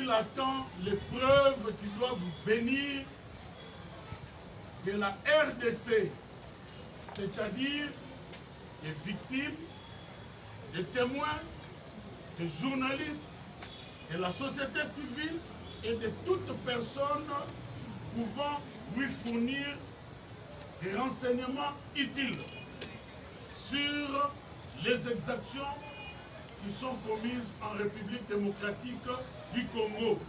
il attend les preuves qui doivent venir de la RDC, c'est-à-dire des victimes, des témoins, des journalistes, de la société civile et de toute personne pouvant lui fournir des renseignements utiles sur les exactions qui sont commises en République démocratique du Congo.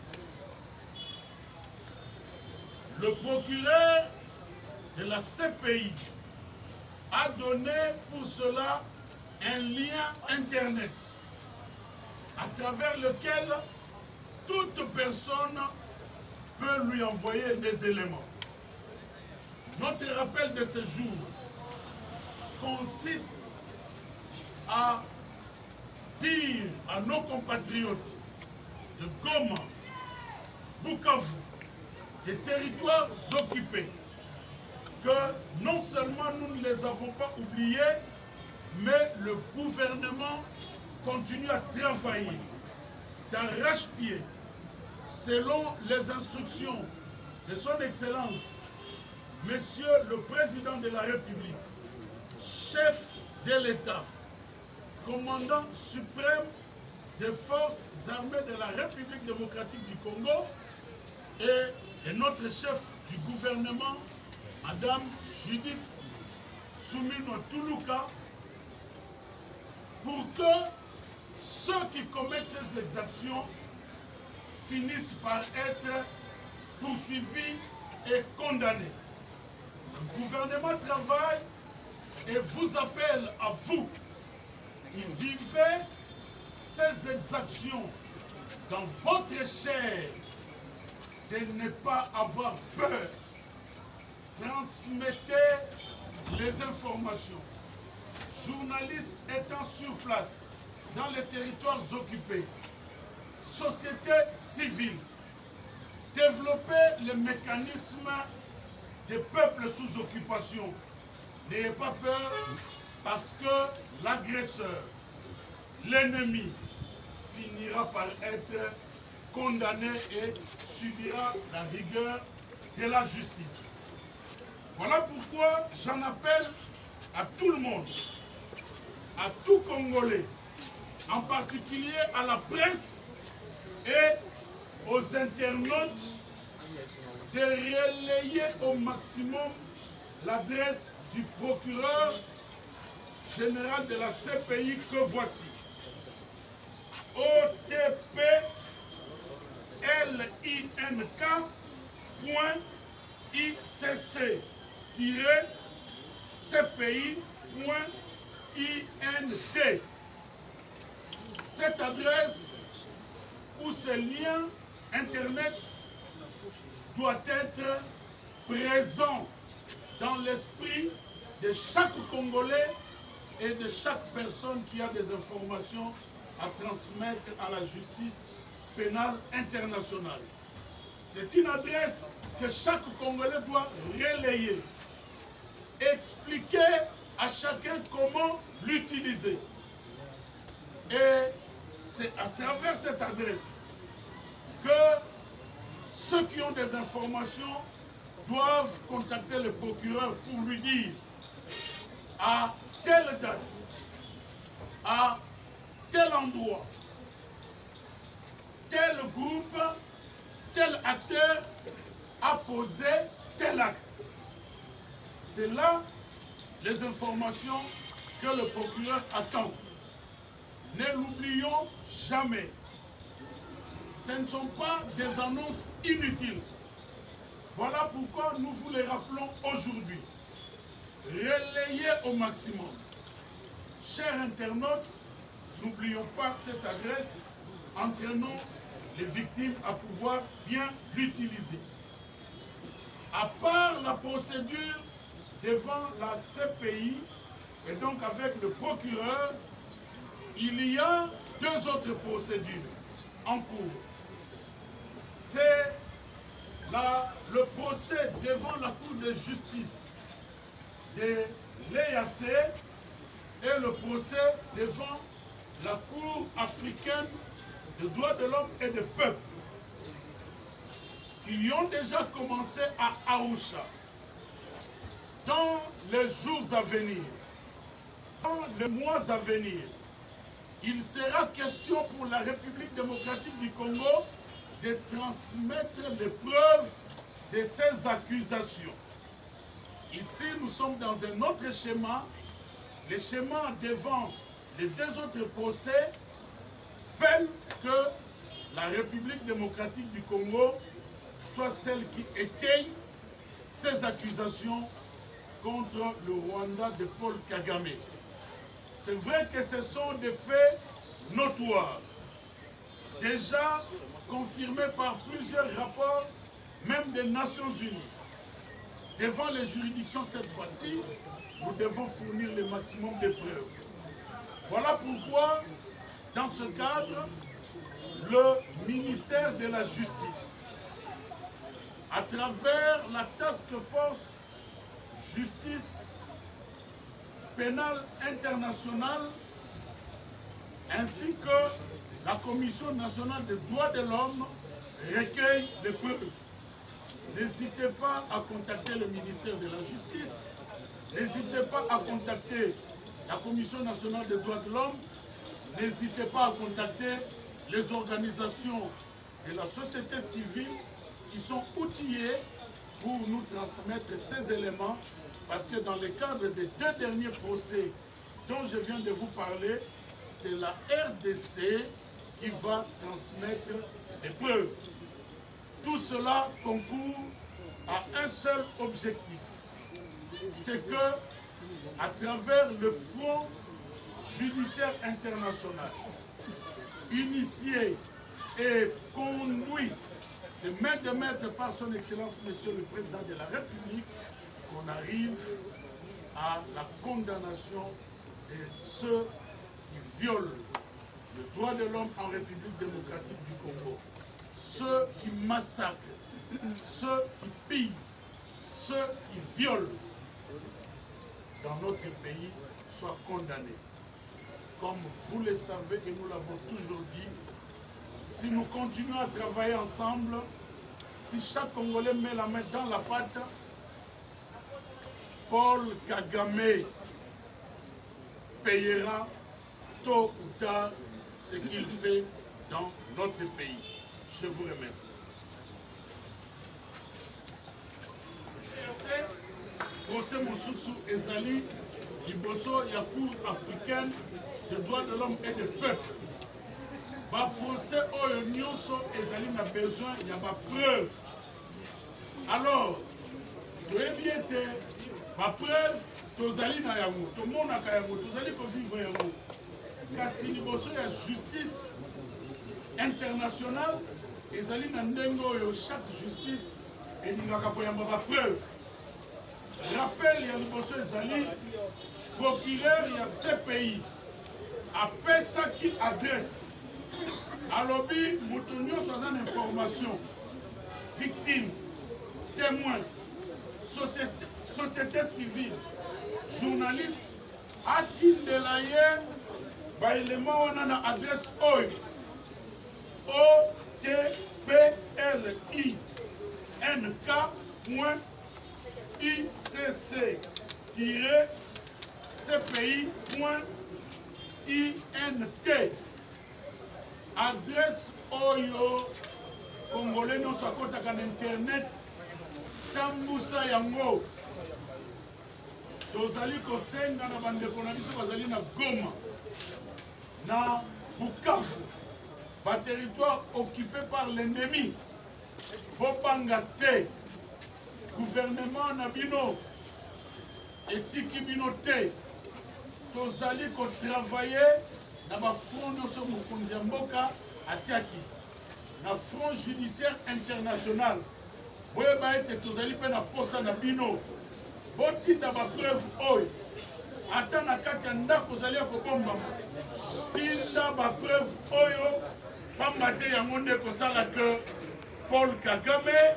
Le procureur de la CPI a donné pour cela un lien Internet à travers lequel toute personne peut lui envoyer des éléments. Notre rappel de ce jour consiste à dire à nos compatriotes de Goma, Bukavu, des territoires occupés, que non seulement nous ne les avons pas oubliés, mais le gouvernement continue à travailler d'arrache-pied selon les instructions de son Excellence, Monsieur le Président de la République, chef de l'État, commandant suprême des forces armées de la République démocratique du Congo et de notre chef du gouvernement, Madame Judith Suminwa Tuluka, pour que ceux qui commettent ces exactions finissent par être poursuivis et condamnés. Le gouvernement travaille et vous appelle à vous qui vivez ces exactions dans votre chair de ne pas avoir peur. Transmettez les informations. Journalistes étant sur place dans les territoires occupés, société civile, développez les mécanismes des peuples sous occupation. N'ayez pas peur parce que l'agresseur, l'ennemi, finira par être condamné et subira la rigueur de la justice. Voilà pourquoi j'en appelle à tout le monde, à tout Congolais, en particulier à la presse et aux internautes, de relayer au maximum l'adresse du procureur général de la CPI que voici. OTP LINK.ICC-CPI.INT. Cette adresse ou ce lien Internet doit être présent dans l'esprit de chaque Congolais et de chaque personne qui a des informations à transmettre à la justice pénale internationale. C'est une adresse que chaque Congolais doit relayer, expliquer à chacun comment l'utiliser. Et c'est à travers cette adresse que ceux qui ont des informations doivent contacter le procureur pour lui dire à telle date, à tel endroit, tel groupe, tel acteur a posé tel acte. C'est là les informations que le procureur attend. Ne l'oublions jamais. Ce ne sont pas des annonces inutiles. Voilà pourquoi nous vous les rappelons aujourd'hui. Relayez au maximum. Chers internautes, n'oublions pas cette adresse, entraînons les victimes à pouvoir bien l'utiliser. À part la procédure devant la CPI, et donc avec le procureur, il y a deux autres procédures en cours. C'est le procès devant la Cour de justice de l'EAC et le procès devant la Cour africaine des droits de l'homme et des peuples. qui ont déjà commencé à Arusha. Dans les jours à venir, dans les mois à venir, il sera question pour la République démocratique du Congo de transmettre les preuves de ces accusations. Ici, nous sommes dans un autre schéma. Le schéma devant les deux autres procès veulent que la République démocratique du Congo soit celle qui étaye ces accusations contre le Rwanda de Paul Kagame. C'est vrai que ce sont des faits notoires, déjà confirmés par plusieurs rapports, même des Nations Unies. Devant les juridictions cette fois-ci, nous devons fournir le maximum de preuves. Voilà pourquoi, dans ce cadre, le ministère de la Justice, à travers la Task Force Justice pénale internationale, ainsi que la Commission nationale des droits de l'homme, recueille les preuves. N'hésitez pas à contacter le ministère de la Justice, n'hésitez pas à contacter la Commission nationale des droits de l'homme, n'hésitez pas à contacter les organisations de la société civile qui sont outillées pour nous transmettre ces éléments, parce que dans le cadre des deux derniers procès dont je viens de vous parler, c'est la RDC qui va transmettre les preuves. Tout cela concourt à un seul objectif, c'est que, à travers le Front judiciaire international, initié et conduit de main de maître par son Excellence, Monsieur le Président de la République, qu'on arrive à la condamnation de ceux qui violent le droit de l'homme en République démocratique du Congo, ceux qui massacrent, ceux qui pillent, ceux qui violent dans notre pays soient condamnés. Comme vous le savez et nous l'avons toujours dit, si nous continuons à travailler ensemble, si chaque Congolais met la main dans la pâte, Paul Kagame payera tôt ou tard ce qu'il fait dans notre pays. Je vous remercie. Procès Mosusu ezali liboso ya Cour africaine des droits de l'homme et des peuples. Ba procès oyo nyonso ezali na besoin ya ba preuve. Alors, toyebi ete ba preuve tozali na yango, tomonaka yango, tozali kovivre yango. Kasi liboso ya justice internationale ezali na ndenge oyo chaque justice elingaka koyamba ba preuve. Rappel ya liboso ezali procureur ya CPI apesaki adresse alobi moto nyonso aza na information, victime, témoin, société civile, journaliste, atindela ye baelema wana na adresse oyo otpnk.icc-cpi.int. Adresse oyo Congolais nyonso akotaka na internet tambusa yango. Tozali kosenga na bandeko na biso bazali na Goma, na Bukavu, ba territoire occupé par l'ennemi. Bopanga te, gouvernement na bino etiki bino te. Tozali ko travailler na ba front nyonso mokonzi ya mboka atiaki na front judiciaire international. Boyeba ete tozali pe na posa na bino. Botinda ba preuve oyo ata na kati ya ndako ozali ya kobombama, tinda ba preuve oyo pamba te yango nde kosala ke Paul Kagame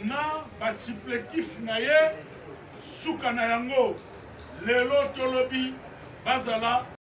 na basupplétif na ye suka na yango lelo tolobi bazala